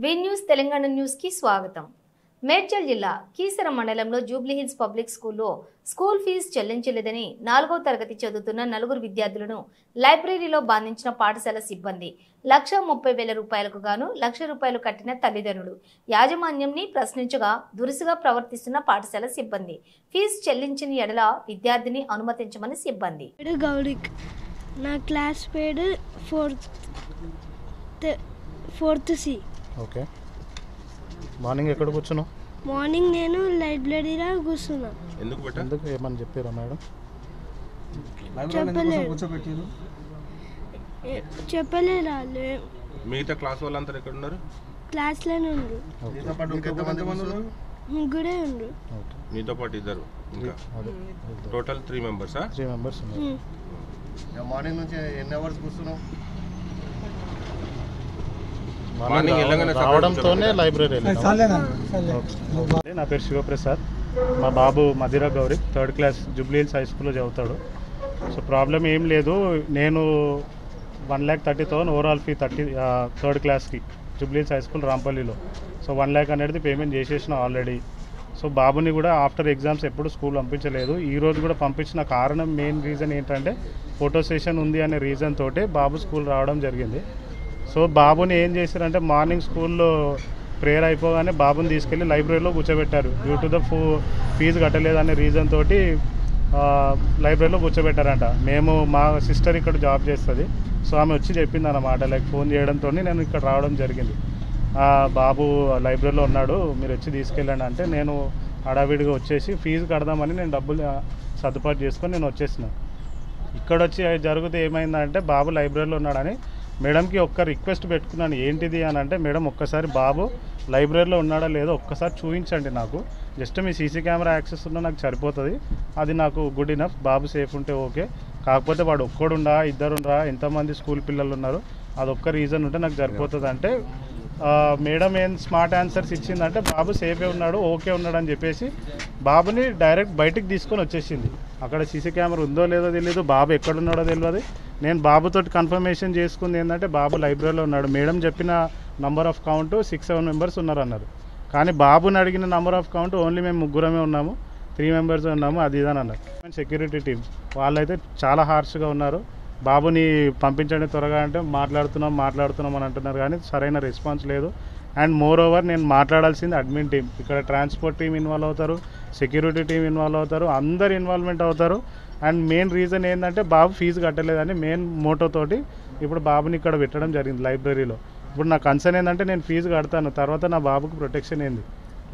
వి news Telangana news కి స్వాగతం. మేడ్చల్ జిల్లా కీసర మండలంలో జూబ్లీహిల్స్ పబ్లిక్ స్కూల్లో స్కూల్ ఫీజు చెల్లించలేదని 4వ తరగతి చదువుతున్న 4 విద్యార్థులను లైబ్రరీలో బంధించిన పాఠశాల సిబ్బంది. 1,30,000 రూపాయలకు గాను 1,00,000 రూపాయలు కట్టిన తల్లిదండ్రులు యాజమాన్యంని ప్రశ్నించగా దురుసుగా ప్రవర్తిస్తున్న పాఠశాల సిబ్బంది. ఫీజు చెల్లించిన ఎడల విద్యార్థిని అనుమతించమని సిబ్బంది. గౌరిక్, నా క్లాస్ పేరు 4th సి. ఓకే, మార్నింగ్ ఎక్కడ కూర్చున్నావు? మార్నింగ్ నేను లైబ్రరీలో కూర్చున్నా. ఎందుకు ఏమని చెప్పారా మేడం? చెప్పలేదు. మిగతా క్లాస్ వాళ్ళంతా ఎక్కడ ఉన్నారు? క్లాస్లోనే ఉండ్రు. ముగ్గురే ఉండ్రు. మీతో పాటు ఇద్దరు, ఇంకా టోటల్ 3 మెంబర్స్. 3 మెంబర్స్ ఉన్నారు. మార్నింగ్ నుంచి ఎన్ని అవర్స్ కూర్చున్నావు? రావడంతోనే లైబ్రరీ. నా పేరు శివప్రసాద్. మా బాబు Madhira Gauri 3rd class Jubilee Hills high స్కూల్లో చదువుతాడు. సో ప్రాబ్లం ఏం లేదు. నేను 1,30,000 ఓవరాల్ ఫీ 3rd క్లాస్కి జూబ్లీహిల్స్ హై స్కూల్ రాంపల్లిలో. సో 1 lakh అనేది పేమెంట్ చేసేసిన ఆల్రెడీ. సో బాబుని కూడా ఆఫ్టర్ ఎగ్జామ్స్ ఎప్పుడు స్కూల్ పంపించలేదు. ఈరోజు కూడా పంపించిన కారణం మెయిన్ రీజన్ ఏంటంటే ఫోటో సెషన్ ఉంది అనే రీజన్ తోటే బాబు స్కూల్ రావడం జరిగింది. సో బాబుని ఏం చేశారంటే మార్నింగ్ స్కూల్లో ప్రేయర్ అయిపోగానే బాబుని తీసుకెళ్ళి లైబ్రరీలో కూర్చోబెట్టారు. డ్యూ టు ద ఫీజు కట్టలేదనే రీజన్ తోటి లైబ్రరీలో కూర్చోబెట్టారంట. మా సిస్టర్ ఇక్కడ జాబ్ చేస్తుంది. సో ఆమె వచ్చి చెప్పింది అన్నమాట, లైక్ ఫోన్ చేయడంతో నేను ఇక్కడ రావడం జరిగింది. బాబు లైబ్రరీలో ఉన్నాడు, మీరు వచ్చి తీసుకెళ్ళండి అంటే నేను హడావిడిగా వచ్చేసి ఫీజు కడదామని నేను డబ్బులు సర్దుబాటు చేసుకొని నేను వచ్చేసిన. ఇక్కడ వచ్చి జరిగితే ఏమైందంటే బాబు లైబ్రరీలో ఉన్నాడని మేడంకి ఒక్క రిక్వెస్ట్ పెట్టుకున్నాను. ఏంటిది అని అంటే, మేడం ఒక్కసారి బాబు లైబ్రరీలో ఉన్నాడా లేదో ఒక్కసారి చూపించండి నాకు. జస్ట్ మీ సీసీ కెమెరా యాక్సెస్ ఉన్నా నాకు సరిపోతుంది, అది నాకు గుడ్ ఇనఫ్. బాబు సేఫ్ ఉంటే ఓకే, కాకపోతే వాడు ఒక్కడుండా ఇద్దరుండా ఎంతమంది స్కూల్ పిల్లలు ఉన్నారు అదొక్క రీజన్ ఉంటే నాకు సరిపోతుంది అంటే మేడం ఏం స్మార్ట్ ఆన్సర్స్ ఇచ్చిందంటే బాబు సేఫే ఉన్నాడు, ఓకే ఉన్నాడు అని చెప్పేసి బాబుని డైరెక్ట్ బయటికి తీసుకొని వచ్చేసింది. అక్కడ సీసీ కెమెరా ఉందో లేదో తెలియదు, బాబు ఎక్కడున్నాడో తెలియదు. నేను బాబుతో కన్ఫర్మేషన్ చేసుకుంది ఏంటంటే బాబు లైబ్రరీలో ఉన్నాడు. మేడం చెప్పిన నంబర్ ఆఫ్ కౌంట్ 6-7 మెంబర్స్ ఉన్నారు అన్నారు. కానీ బాబుని అడిగిన నంబర్ ఆఫ్ కౌంట్ ఓన్లీ మేము ముగ్గురమే ఉన్నాము, 3 మెంబర్స్ ఉన్నాము, అది ఇదని అన్నారు. సెక్యూరిటీ టీం వాళ్ళైతే చాలా హార్ష్గా ఉన్నారు. బాబుని పంపించండి త్వరగా అంటే మాట్లాడుతున్నాం అని అంటున్నారు, కానీ సరైన రెస్పాన్స్ లేదు. అండ్ మోర్ ఓవర్ నేను మాట్లాడాల్సింది అడ్మిన్ టీం. ఇక్కడ ట్రాన్స్పోర్ట్ టీం ఇన్వాల్వ్ అవుతారు, సెక్యూరిటీ టీం ఇన్వాల్వ్ అవుతారు, అందరు ఇన్వాల్వ్మెంట్ అవుతారు. అండ్ మెయిన్ రీజన్ ఏంటంటే బాబు ఫీజు కట్టలేదని మెయిన్ మోటోతోటి ఇప్పుడు బాబుని ఇక్కడ పెట్టడం జరిగింది లైబ్రరీలో. ఇప్పుడు నా కన్సర్న్ ఏంటంటే నేను ఫీజు కడతాను, తర్వాత నా బాబుకు ప్రొటెక్షన్ ఏంది?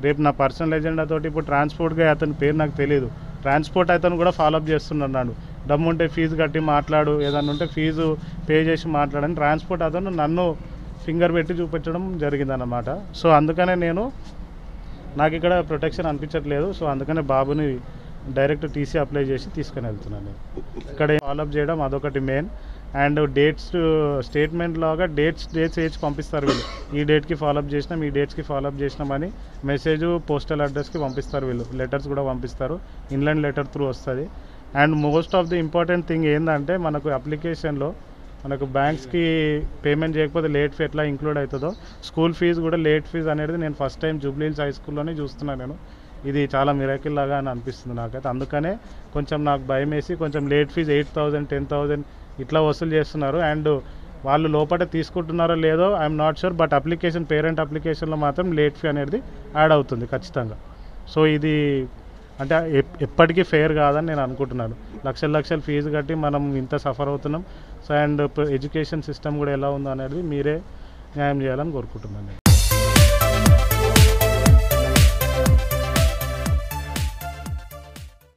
రేపు నా పర్సనల్ ఎజెండా తోటి ఇప్పుడు ట్రాన్స్పోర్ట్గా అతని పేరు నాకు తెలియదు, ట్రాన్స్పోర్ట్ అతను కూడా ఫాలోఅప్ చేస్తున్నాడు. దమ్ముంటే ఫీజు కట్టి మాట్లాడు, ఏదన్నా ఉంటే ఫీజు పే చేసి మాట్లాడని ట్రాన్స్పోర్ట్ అతను నన్ను ఫింగర్ పెట్టి చూపించడం జరిగిందన్నమాట. సో అందుకనే నాకు ఇక్కడ ప్రొటెక్షన్ అనిపించట్లేదు. సో అందుకనే బాబుని డైరెక్ట్ టీసీ అప్లై చేసి తీసుకుని వెళ్తున్నాను. ఇక్కడ ఫాలోఅప్ చేయడం అదొకటి మెయిన్. అండ్ డేట్స్ స్టేట్మెంట్ లాగా డేట్స్ వేసి పంపిస్తారు వీళ్ళు. ఈ డేట్కి ఫాలోఅప్ చేసినాం, ఈ డేట్స్కి ఫాలోఅప్ చేసినామని మెసేజ్ పోస్టల్ అడ్రస్కి పంపిస్తారు వీళ్ళు. లెటర్స్ కూడా పంపిస్తారు, ఇన్లాండ్ లెటర్ త్రూ వస్తుంది. And most of the important thing ఏంటంటే మనకు అప్లికేషన్లో మనకు బ్యాంక్స్కి పేమెంట్ చేయకపోతే లేట్ ఫీ ఎట్లా ఇంక్లూడ్ అవుతుందో స్కూల్ ఫీజు కూడా లేట్ ఫీజు అనేది నేను ఫస్ట్ టైం జూబ్లీహిల్స్ హై స్కూల్లోనే చూస్తున్నాను. ఇది చాలా మిరాకిల్ లాగా అని అనిపిస్తుంది నాకైతే. అందుకనే కొంచెం నాకు భయం వేసి కొంచెం లేట్ ఫీజు 8,000 10,000 ఇట్లా వసూలు చేస్తున్నారు. అండ్ వాళ్ళు లోపల తీసుకుంటున్నారో లేదో I'm not sure, but parent అప్లికేషన్లో మాత్రం లేట్ ఫీ అనేది యాడ్ అవుతుంది ఖచ్చితంగా. సో ఇది అంటే ఎప్పటికీ ఫెయిర్ కాదని నేను అనుకుంటున్నాను. లక్షలు ఫీజు కట్టి మనం ఇంత సఫర్ అవుతున్నాం. సో అండ్ ఎడ్యుకేషన్ సిస్టమ్ కూడా ఎలా ఉందో అనేది మీరే న్యాయం చేయాలని కోరుకుంటున్నాను నేను.